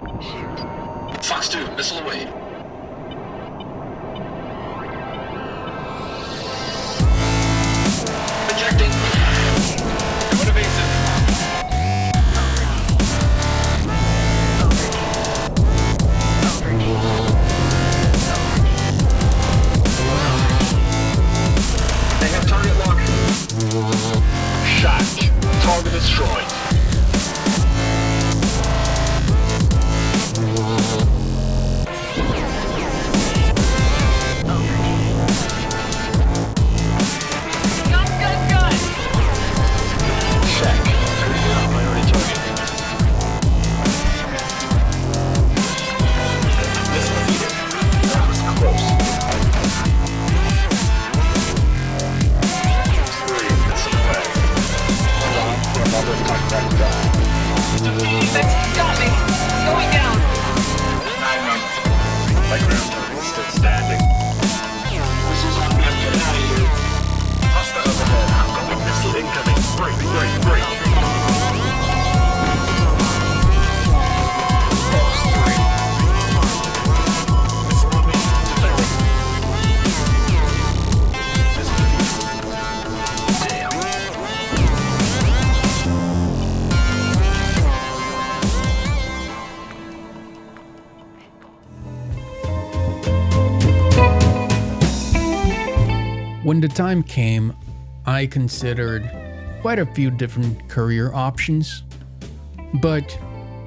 Fox 2, missile away. Ejecting. Go to bases. They have target lock. Shot. Target destroyed. When the time came, I considered quite a few different career options, but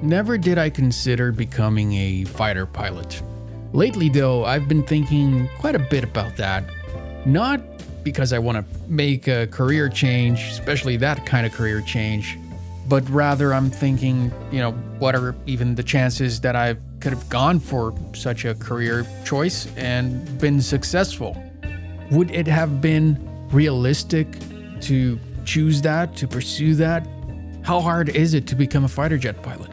never did I consider becoming a fighter pilot. Lately though, I've been thinking quite a bit about that. Not because I want to make a career change, especially that kind of career change, but rather I'm thinking, what are even the chances that I could have gone for such a career choice and been successful? Would it have been realistic to choose that, to pursue that? How hard is it to become a fighter jet pilot?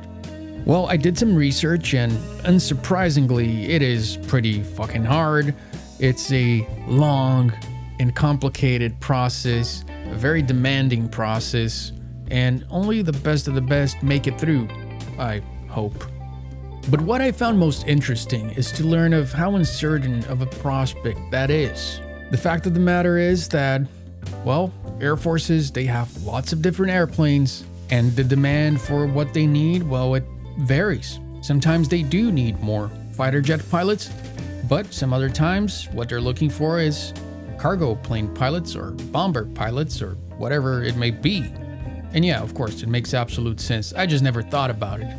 Well, I did some research and unsurprisingly, it is pretty fucking hard. It's a long and complicated process, a very demanding process, and only the best of the best make it through, I hope. But what I found most interesting is to learn of how uncertain of a prospect that is. The fact of the matter is that, Air Forces, they have lots of different airplanes, and the demand for what they need, it varies. Sometimes they do need more fighter jet pilots, but some other times what they're looking for is cargo plane pilots or bomber pilots or whatever it may be. And yeah, of course, it makes absolute sense. I just never thought about it.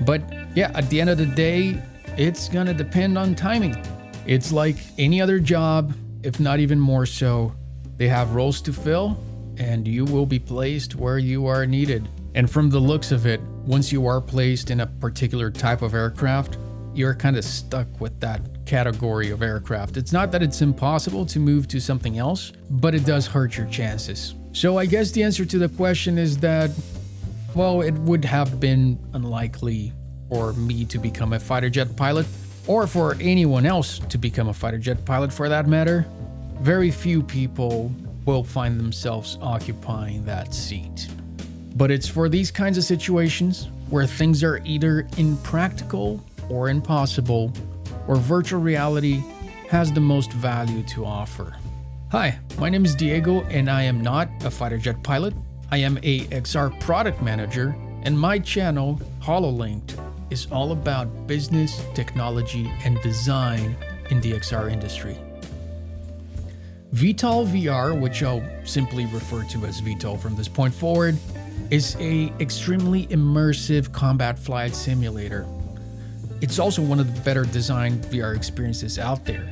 But yeah, at the end of the day, it's gonna depend on timing. It's like any other job, if not even more so. They have roles to fill, and you will be placed where you are needed. And from the looks of it, once you are placed in a particular type of aircraft, you're kind of stuck with that category of aircraft. It's not that it's impossible to move to something else, but it does hurt your chances. So I guess the answer to the question is that, it would have been unlikely for me to become a fighter jet pilot, or for anyone else to become a fighter jet pilot for that matter. Very few people will find themselves occupying that seat. But it's for these kinds of situations where things are either impractical or impossible, or virtual reality has the most value to offer. Hi, my name is Diego and I am not a fighter jet pilot. I am a XR product manager, and my channel, Hololinked, is all about business, technology, and design in the XR industry. VTOL VR, which I'll simply refer to as VTOL from this point forward, is an extremely immersive combat flight simulator. It's also one of the better designed VR experiences out there.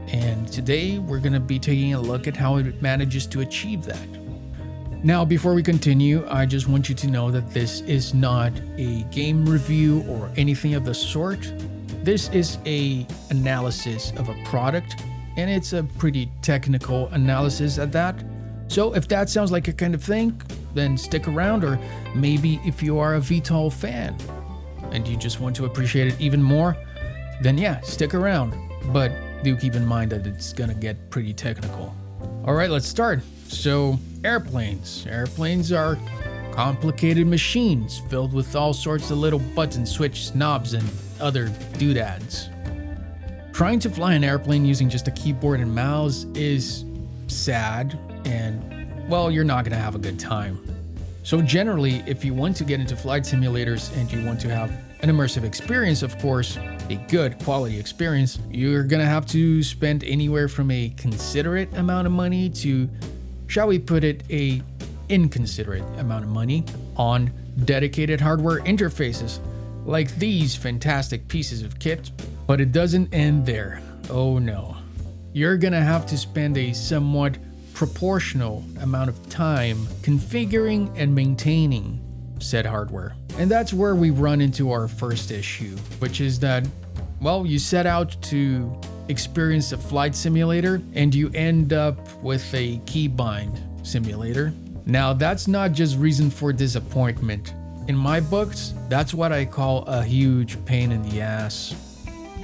And today we're going to be taking a look at how it manages to achieve that. Now, before we continue, I just want you to know that this is not a game review or anything of the sort. This is an analysis of a product, and it's a pretty technical analysis at that. So if that sounds like a kind of thing, then stick around, or maybe if you are a VTOL fan and you just want to appreciate it even more, then yeah, stick around. But do keep in mind that it's gonna get pretty technical. All right, let's start. So airplanes. Airplanes are complicated machines filled with all sorts of little buttons, switches, knobs, and other doodads. Trying to fly an airplane using just a keyboard and mouse is sad, and well, you're not gonna have a good time. So generally, if you want to get into flight simulators and you want to have an immersive experience, of course, a good quality experience, you're gonna have to spend anywhere from a considerate amount of money to, shall we put it, a inconsiderate amount of money on dedicated hardware interfaces like these fantastic pieces of kit. But it doesn't end there. Oh no. You're gonna have to spend a somewhat proportional amount of time configuring and maintaining said hardware. And that's where we run into our first issue, which is that, well, you set out to experience a flight simulator and you end up with a keybind simulator. Now, that's not just reason for disappointment. In my books, that's what I call a huge pain in the ass.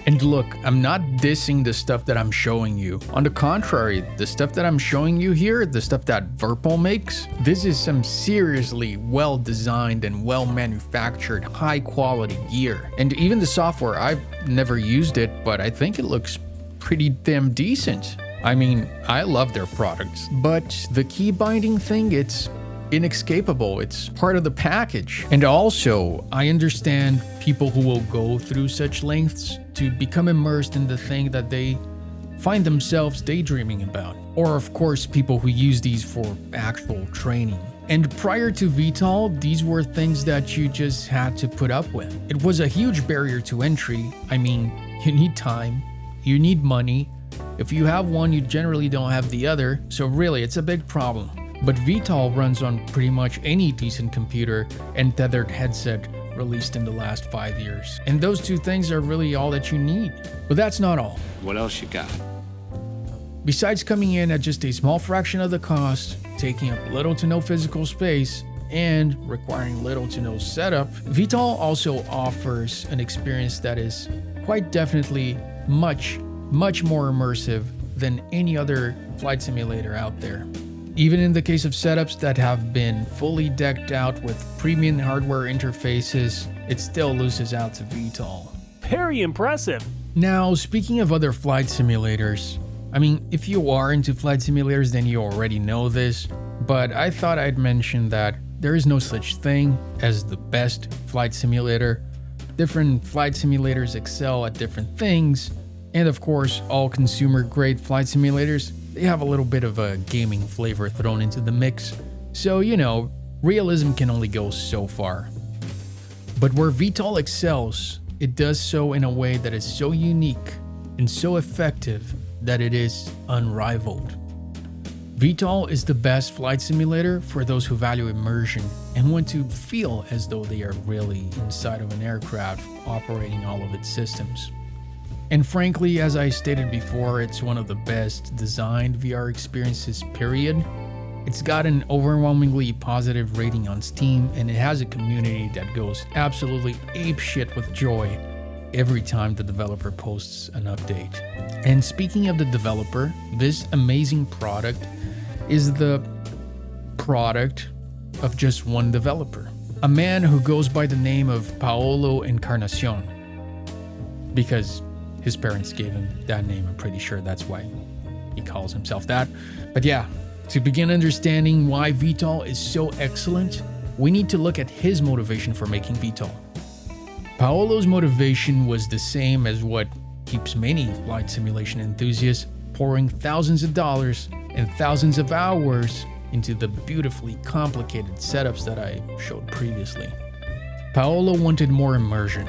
And look, I'm not dissing the stuff that I'm showing you. On the contrary, the stuff that I'm showing you here, the stuff that Virpol makes, this is some seriously well-designed and well-manufactured, high-quality gear. And even the software, I've never used it, but I think it looks pretty damn decent. I mean, I love their products. But the key binding thing, it's inescapable. It's part of the package. And also, I understand people who will go through such lengths to become immersed in the thing that they find themselves daydreaming about. Or of course, people who use these for actual training. And prior to VTOL, these were things that you just had to put up with. It was a huge barrier to entry. I mean, you need time, you need money. If you have one, you generally don't have the other. So really, it's a big problem. But VTOL runs on pretty much any decent computer and tethered headset released in the last 5 years. And those two things are really all that you need. But that's not all. What else you got? Besides coming in at just a small fraction of the cost, taking up little to no physical space, and requiring little to no setup, VTOL also offers an experience that is quite definitely much more immersive than any other flight simulator out there. Even in the case of setups that have been fully decked out with premium hardware interfaces, it still loses out to VTOL. Very impressive. Now, speaking of other flight simulators, I mean, if you are into flight simulators, then you already know this, but I thought I'd mention that there is no such thing as the best flight simulator. Different flight simulators excel at different things, and of course, all consumer-grade flight simulators, they have a little bit of a gaming flavor thrown into the mix. So, you know, realism can only go so far. But where VTOL excels, it does so in a way that is so unique and so effective that it is unrivaled. VTOL is the best flight simulator for those who value immersion and want to feel as though they are really inside of an aircraft operating all of its systems. And frankly, as I stated before, it's one of the best designed VR experiences, period. It's got an overwhelmingly positive rating on Steam, and it has a community that goes absolutely apeshit with joy every time the developer posts an update. And speaking of the developer, this amazing product is the product of just one developer, a man who goes by the name of Paolo Encarnacion, because his parents gave him that name. I'm pretty sure that's why he calls himself that. But yeah, to begin understanding why VTOL is so excellent, we need to look at his motivation for making VTOL. Paolo's motivation was the same as what keeps many flight simulation enthusiasts pouring thousands of dollars and thousands of hours into the beautifully complicated setups that I showed previously. Paolo wanted more immersion.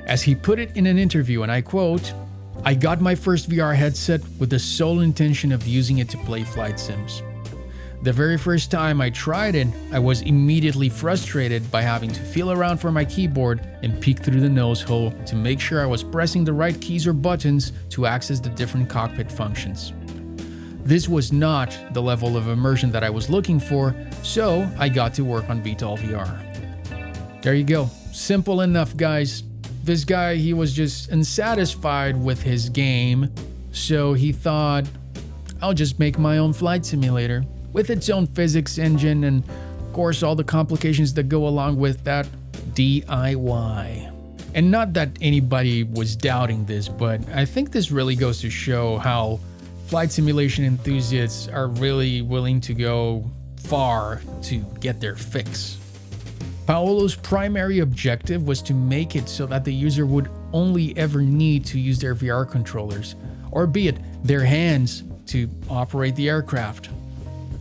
As he put it in an interview, and I quote, "I got my first VR headset with the sole intention of using it to play flight sims. The very first time I tried it, I was immediately frustrated by having to feel around for my keyboard and peek through the nose hole to make sure I was pressing the right keys or buttons to access the different cockpit functions. This was not the level of immersion that I was looking for, so I got to work on VTOL VR." There you go. Simple enough, guys. This guy, he was just unsatisfied with his game, so he thought, I'll just make my own flight simulator with its own physics engine and of course, all the complications that go along with that DIY. And not that anybody was doubting this, but I think this really goes to show how flight simulation enthusiasts are really willing to go far to get their fix. Paolo's primary objective was to make it so that the user would only ever need to use their VR controllers, or be it their hands, to operate the aircraft.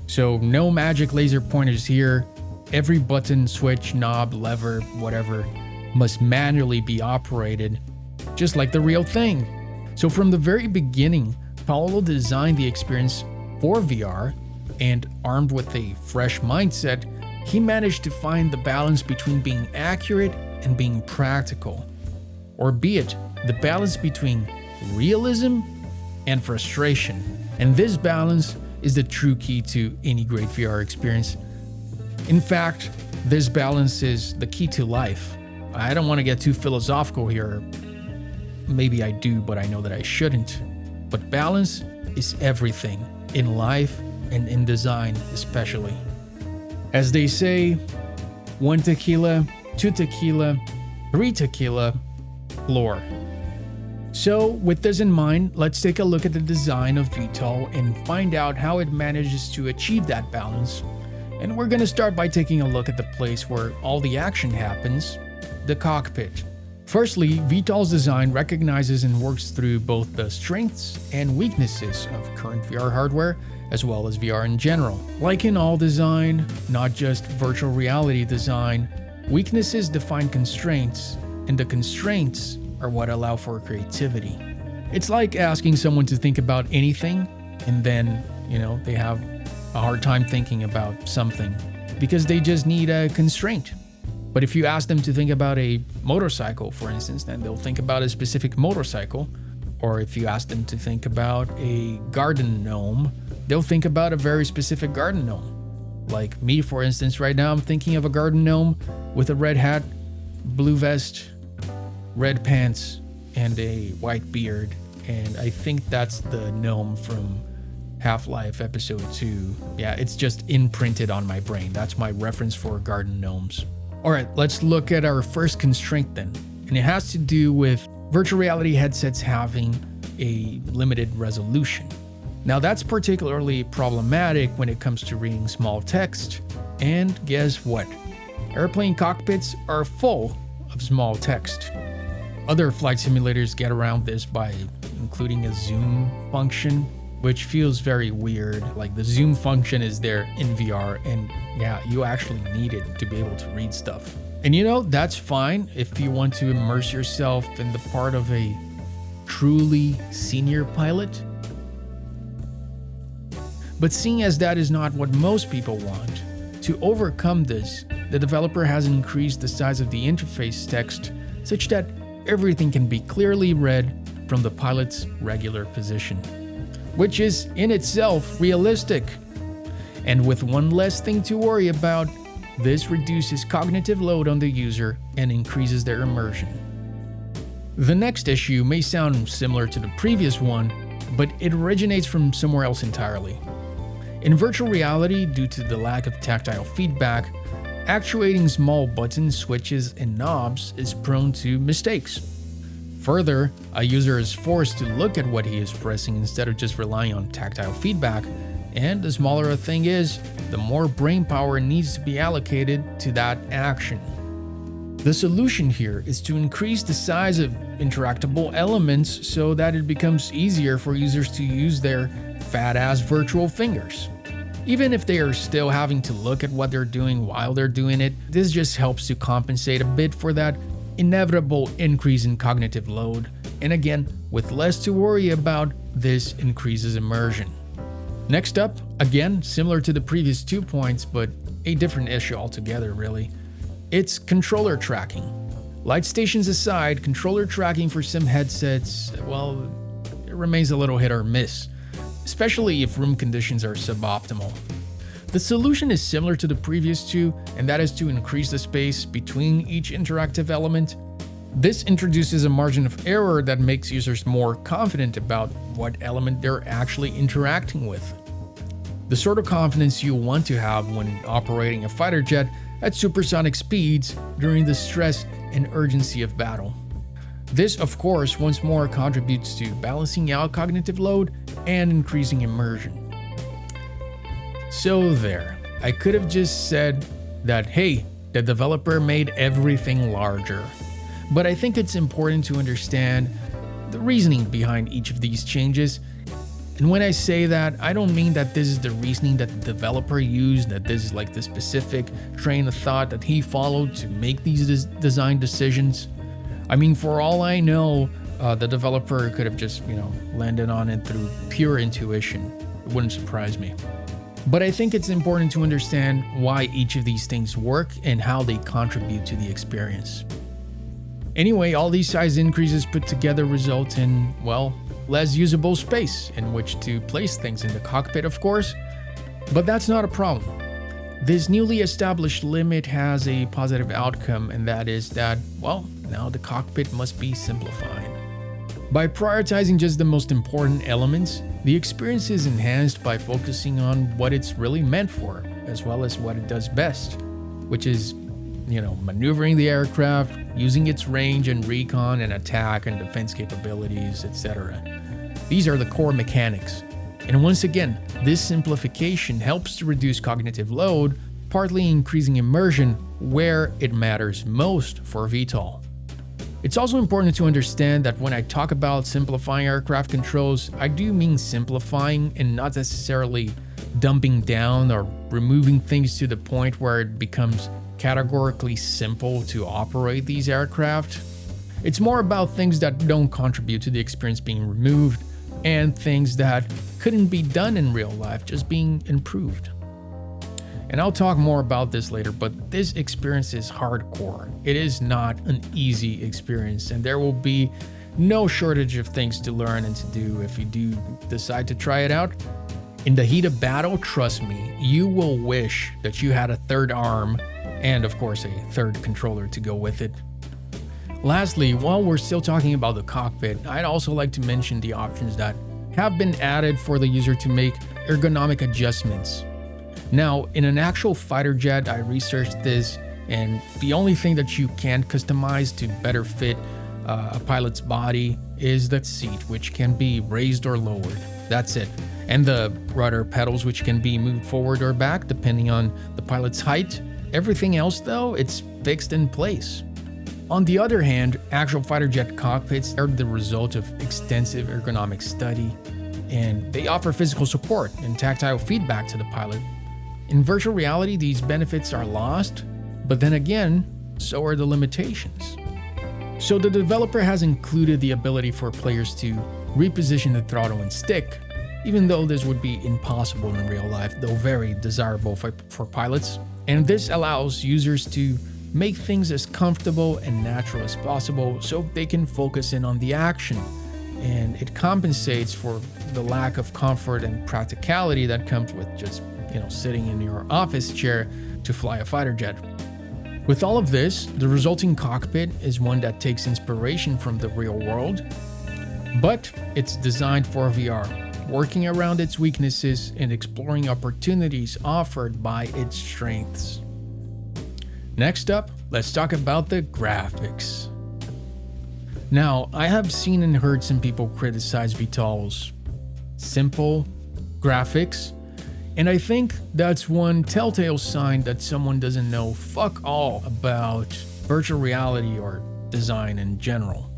So no magic laser pointers here. Every button, switch, knob, lever, whatever, must manually be operated, just like the real thing. So from the very beginning, Paolo designed the experience for VR, and armed with a fresh mindset, he managed to find the balance between being accurate and being practical. Or be it the balance between realism and frustration. And this balance is the true key to any great VR experience. In fact, this balance is the key to life. I don't want to get too philosophical here. Maybe I do, but I know that I shouldn't. But balance is everything in life and in design especially. As they say, 1 tequila, 2 tequila, 3 tequila, floor. So with this in mind, let's take a look at the design of VTOL and find out how it manages to achieve that balance. And we're going to start by taking a look at the place where all the action happens, the cockpit. Firstly, VTOL's design recognizes and works through both the strengths and weaknesses of current VR hardware, as well as VR in general. Like in all design, not just virtual reality design, weaknesses define constraints, and the constraints are what allow for creativity. It's like asking someone to think about anything, and then, they have a hard time thinking about something because they just need a constraint. But if you ask them to think about a motorcycle, for instance, then they'll think about a specific motorcycle. Or if you ask them to think about a garden gnome, they'll think about a very specific garden gnome. Like me, for instance, right now I'm thinking of a garden gnome with a red hat, blue vest, red pants, and a white beard. And I think that's the gnome from Half-Life Episode 2. Yeah, it's just imprinted on my brain. That's my reference for garden gnomes. Alright, let's look at our first constraint then. And it has to do with virtual reality headsets having a limited resolution. Now that's particularly problematic when it comes to reading small text. And guess what? Airplane cockpits are full of small text. Other flight simulators get around this by including a zoom function, which feels very weird. Like the zoom function is there in VR, and yeah, you actually need it to be able to read stuff. And that's fine if you want to immerse yourself in the part of a truly senior pilot. But seeing as that is not what most people want, to overcome this, the developer has increased the size of the interface text such that everything can be clearly read from the pilot's regular position, which is in itself realistic. And with one less thing to worry about, this reduces cognitive load on the user and increases their immersion. The next issue may sound similar to the previous one, but it originates from somewhere else entirely. In virtual reality, due to the lack of tactile feedback, actuating small buttons, switches, and knobs is prone to mistakes. Further, a user is forced to look at what he is pressing instead of just relying on tactile feedback, and the smaller a thing is, the more brain power needs to be allocated to that action. The solution here is to increase the size of interactable elements so that it becomes easier for users to use their fat-ass virtual fingers. Even if they are still having to look at what they're doing while they're doing it, this just helps to compensate a bit for that inevitable increase in cognitive load. And again, with less to worry about, this increases immersion. Next up, again, similar to the previous 2 points, but a different issue altogether really, it's controller tracking. Light stations aside, controller tracking for some headsets, well, it remains a little hit or miss, especially if room conditions are suboptimal. The solution is similar to the previous 2, and that is to increase the space between each interactive element. This introduces a margin of error that makes users more confident about what element they're actually interacting with. The sort of confidence you want to have when operating a fighter jet at supersonic speeds during the stress and urgency of battle. This, of course, once more contributes to balancing out cognitive load and increasing immersion. So there, I could have just said that, hey, the developer made everything larger. But I think it's important to understand the reasoning behind each of these changes. And when I say that, I don't mean that this is the reasoning that the developer used, that this is like the specific train of thought that he followed to make these design decisions. I mean, for all I know, the developer could have just, landed on it through pure intuition. It wouldn't surprise me. But I think it's important to understand why each of these things work and how they contribute to the experience. Anyway, all these size increases put together result in, less usable space in which to place things in the cockpit, of course. But that's not a problem. This newly established limit has a positive outcome, and that is that, now the cockpit must be simplified. By prioritizing just the most important elements, the experience is enhanced by focusing on what it's really meant for, as well as what it does best, which is, maneuvering the aircraft, using its range and recon and attack and defense capabilities, etc. These are the core mechanics. And once again, this simplification helps to reduce cognitive load, partly increasing immersion where it matters most for VTOL. It's also important to understand that when I talk about simplifying aircraft controls, I do mean simplifying and not necessarily dumbing down or removing things to the point where it becomes categorically simple to operate these aircraft. It's more about things that don't contribute to the experience being removed and things that couldn't be done in real life just being improved. And I'll talk more about this later, but this experience is hardcore. It is not an easy experience, and there will be no shortage of things to learn and to do if you do decide to try it out. In the heat of battle, trust me, you will wish that you had a third arm and, of course, a third controller to go with it. Lastly, while we're still talking about the cockpit, I'd also like to mention the options that have been added for the user to make ergonomic adjustments. Now, in an actual fighter jet, I researched this, and the only thing that you can customize to better fit a pilot's body is the seat, which can be raised or lowered. That's it. And the rudder pedals, which can be moved forward or back depending on the pilot's height. Everything else, though, it's fixed in place. On the other hand, actual fighter jet cockpits are the result of extensive ergonomic study, and they offer physical support and tactile feedback to the pilot. In virtual reality, these benefits are lost, but then again, so are the limitations. So the developer has included the ability for players to reposition the throttle and stick, even though this would be impossible in real life, though very desirable for pilots. And this allows users to make things as comfortable and natural as possible so they can focus in on the action. And it compensates for the lack of comfort and practicality that comes with just sitting in your office chair to fly a fighter jet. With all of this, the resulting cockpit is one that takes inspiration from the real world, but it's designed for VR, working around its weaknesses and exploring opportunities offered by its strengths. Next up, let's talk about the graphics. Now, I have seen and heard some people criticize VTOL's simple graphics, and I think that's one telltale sign that someone doesn't know fuck all about virtual reality or design in general.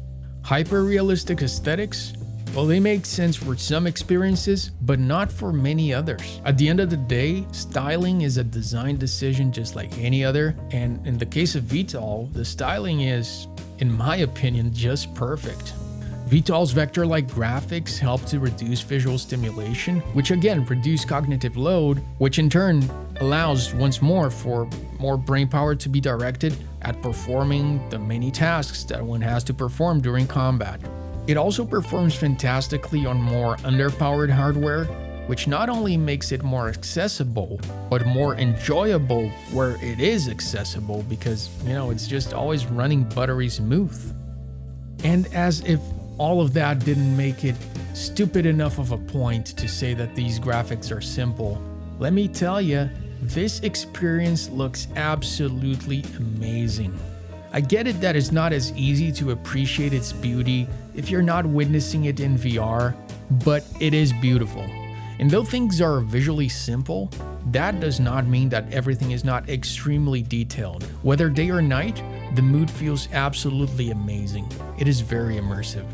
Hyper-realistic aesthetics? Well, they make sense for some experiences, but not for many others. At the end of the day, styling is a design decision just like any other, and in the case of VTOL, the styling is, in my opinion, just perfect. VTOL's vector-like graphics help to reduce visual stimulation, which again reduce cognitive load, which in turn allows once more for more brain power to be directed at performing the many tasks that one has to perform during combat. It also performs fantastically on more underpowered hardware, which not only makes it more accessible, but more enjoyable where it is accessible because, it's just always running buttery smooth. And as if all of that didn't make it stupid enough of a point to say that these graphics are simple, let me tell you, this experience looks absolutely amazing. I get it that it's not as easy to appreciate its beauty if you're not witnessing it in VR, but it is beautiful. And though things are visually simple, that does not mean that everything is not extremely detailed. Whether day or night, the mood feels absolutely amazing. It is very immersive.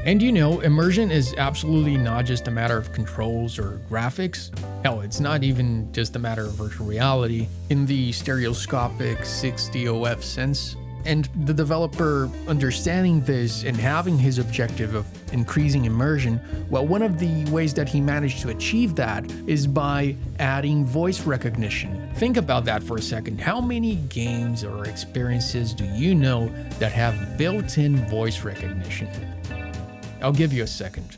And you know, immersion is absolutely not just a matter of controls or graphics. Hell, it's not even just a matter of virtual reality in the stereoscopic 6DOF sense. And the developer understanding this and having his objective of increasing immersion, well, one of the ways that he managed to achieve that is by adding voice recognition. Think about that for a second. How many games or experiences do you know that have built-in voice recognition? I'll give you a second.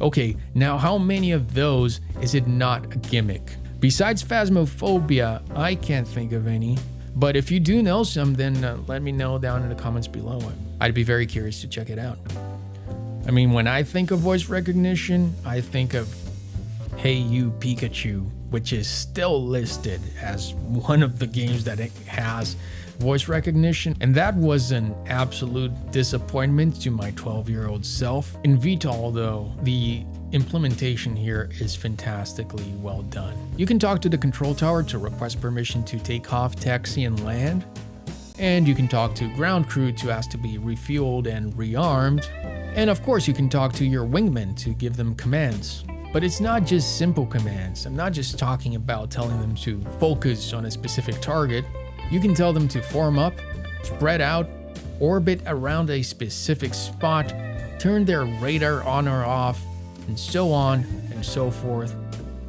Okay, now how many of those is it not a gimmick? Besides Phasmophobia, I can't think of any. But if you do know some, then let me know down in the comments below. I'd be very curious to check it out. I mean, when I think of voice recognition, I think of Hey You Pikachu, which is still listed as one of the games that it has voice recognition, and that was an absolute disappointment to my 12-year-old self. In VTOL though, the implementation here is fantastically well done. You can talk to the control tower to request permission to take off, taxi, and land, and you can talk to ground crew to ask to be refueled and rearmed, and of course you can talk to your wingmen to give them commands. But it's not just simple commands. I'm not just talking about telling them to focus on a specific target. You can tell them to form up, spread out, orbit around a specific spot, turn their radar on or off, and so on and so forth.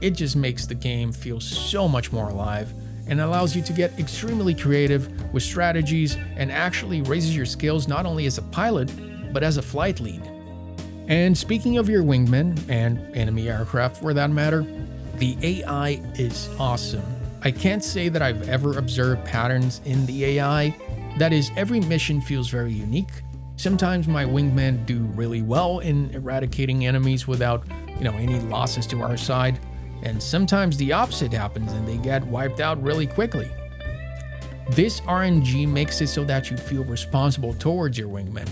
It just makes the game feel so much more alive and allows you to get extremely creative with strategies and actually raises your skills not only as a pilot, but as a flight lead. And speaking of your wingmen, and enemy aircraft for that matter, the AI is awesome. I can't say that I've ever observed patterns in the AI. That is, every mission feels very unique. Sometimes my wingmen do really well in eradicating enemies without, any losses to our side. And sometimes the opposite happens and they get wiped out really quickly. This RNG makes it so that you feel responsible towards your wingmen.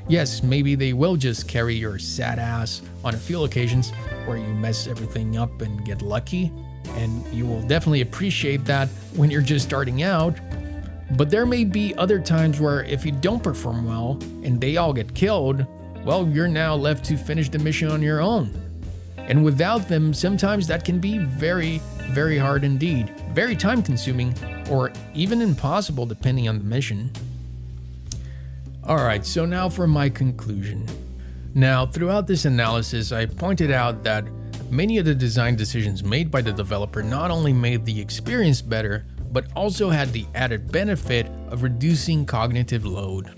Yes, maybe they will just carry your sad ass on a few occasions where you mess everything up and get lucky, and you will definitely appreciate that when you're just starting out. But there may be other times where if you don't perform well and they all get killed, well, you're now left to finish the mission on your own. And without them, sometimes that can be very, very hard indeed, very time consuming, or even impossible depending on the mission. Alright, so now for my conclusion. Now, throughout this analysis, I pointed out that many of the design decisions made by the developer not only made the experience better, but also had the added benefit of reducing cognitive load.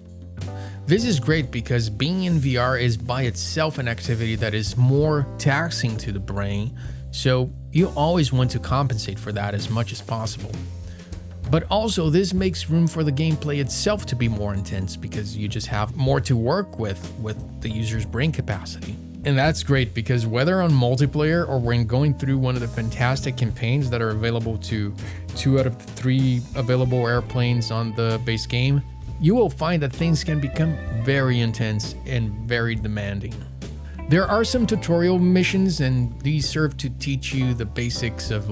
This is great because being in VR is by itself an activity that is more taxing to the brain, so you always want to compensate for that as much as possible. But also, this makes room for the gameplay itself to be more intense because you just have more to work with the user's brain capacity. And that's great because whether on multiplayer or when going through one of the fantastic campaigns that are available to 2 out of the 3 available airplanes on the base game, you will find that things can become very intense and very demanding. There are some tutorial missions, and these serve to teach you the basics of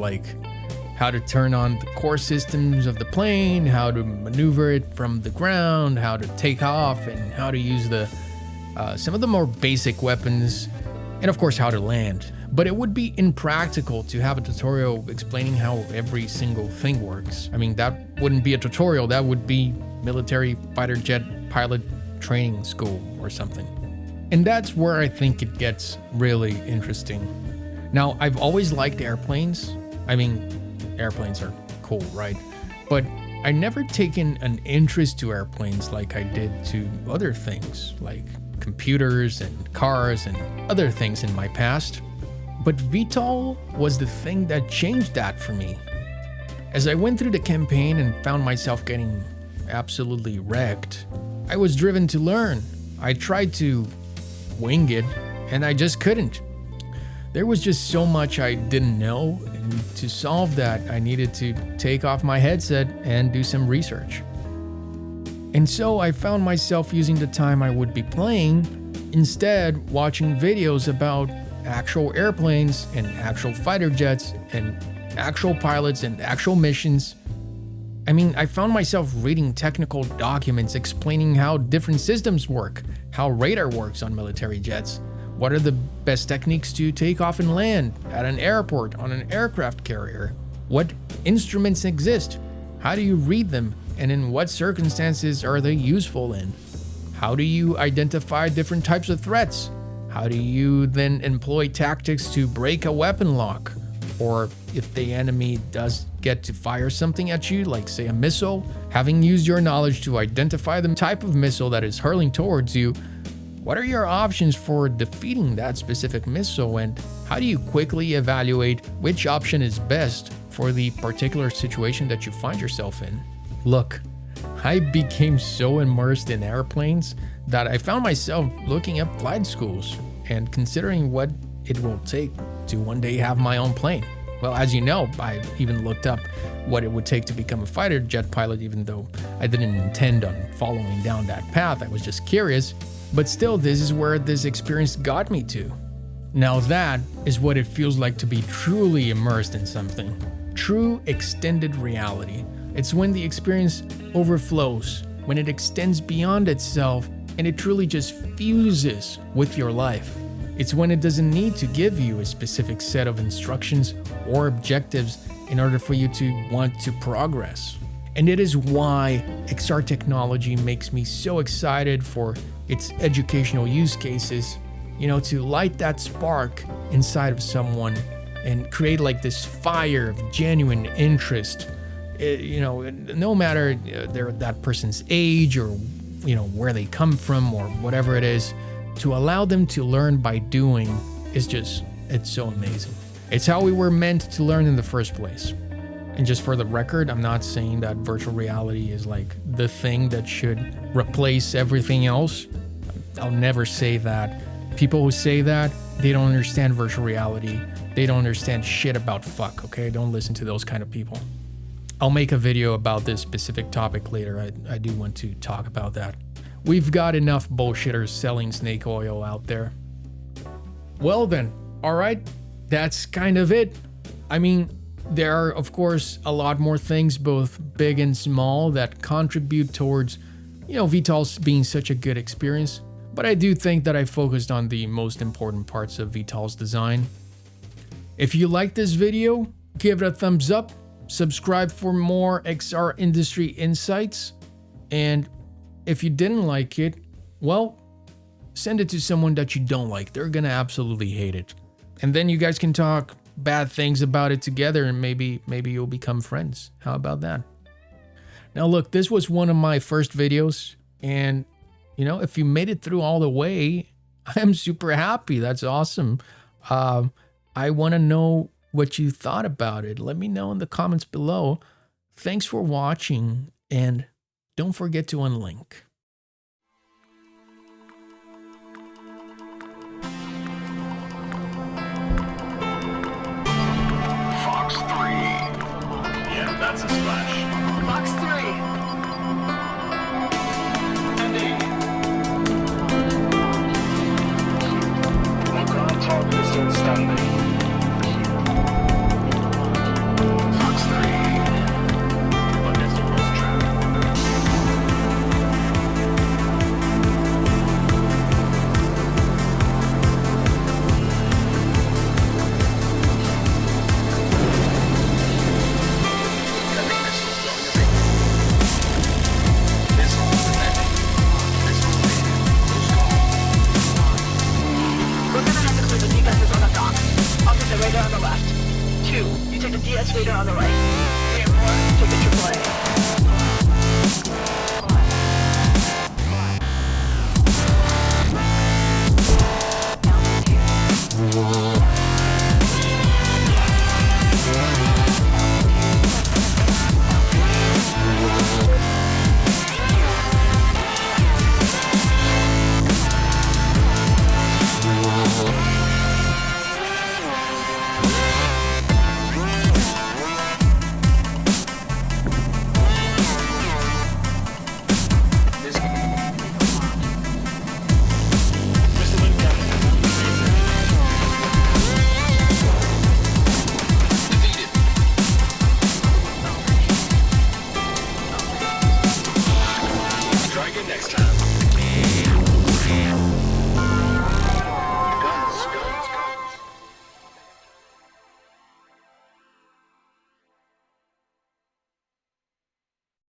how to turn on the core systems of the plane, how to maneuver it from the ground, how to take off, and how to use some of the more basic weapons, and of course how to land. But it would be impractical to have a tutorial explaining how every single thing works. I mean, that wouldn't be a tutorial, that would be military fighter jet pilot training school or something. And that's where I think it gets really interesting. Now, I've always liked airplanes. I mean, airplanes are cool, right? But I never taken an interest to airplanes like I did to other things, like computers and cars and other things in my past. But VTOL was the thing that changed that for me. As I went through the campaign and found myself getting absolutely wrecked, I was driven to learn. I tried to wing it, and I just couldn't. There was just so much I didn't know, and to solve that, I needed to take off my headset and do some research. And so I found myself using the time I would be playing, instead watching videos about actual airplanes and actual fighter jets and actual pilots and actual missions. I mean, I found myself reading technical documents explaining how different systems work, how radar works on military jets, what are the best techniques to take off and land at an airport on an aircraft carrier, what instruments exist, how do you read them, and in what circumstances are they useful in? How do you identify different types of threats? How do you then employ tactics to break a weapon lock? Or if the enemy does get to fire something at you, like say a missile, having used your knowledge to identify the type of missile that is hurling towards you, what are your options for defeating that specific missile, and how do you quickly evaluate which option is best for the particular situation that you find yourself in? Look, I became so immersed in airplanes that I found myself looking up flight schools and considering what it will take to one day have my own plane. Well, as you know, I even looked up what it would take to become a fighter jet pilot, even though I didn't intend on following down that path. I was just curious. But still, this is where this experience got me to. Now that is what it feels like to be truly immersed in something. True extended reality. It's when the experience overflows, when it extends beyond itself, and it truly just fuses with your life. It's when it doesn't need to give you a specific set of instructions or objectives in order for you to want to progress. And it is why XR technology makes me so excited for its educational use cases, to light that spark inside of someone and create like this fire of genuine interest, no matter that person's age or, where they come from or whatever it is. To allow them to learn by doing it's so amazing. It's how we were meant to learn in the first place. And just for the record, I'm not saying that virtual reality is like the thing that should replace everything else. I'll never say that. People who say that, they don't understand virtual reality. They don't understand shit about fuck, okay? Don't listen to those kind of people. I'll make a video about this specific topic later. I do want to talk about that. We've got enough bullshitters selling snake oil out there. Well then, alright, that's kind of it. I mean, there are, of course, a lot more things, both big and small, that contribute towards, VTOLs being such a good experience. But I do think that I focused on the most important parts of VTOL's design. If you like this video, give it a thumbs up, subscribe for more XR industry insights, and if you didn't like it, well, send it to someone that you don't like. They're gonna absolutely hate it. And then you guys can talk bad things about it together, and maybe you'll become friends. How about that? Now look, this was one of my first videos, and if you made it through all the way, I'm super happy. That's awesome. I want to know what you thought about it. Let me know in the comments below. Thanks for watching, and don't forget to unlink. Fox 3. Yeah, that's a splash. Fox 3. Ending. Lock on target is still standing. Fox 3. Look, it's a close trap. On the left. 2, you take the DS radar on the right. 3 and 4, take the AAA.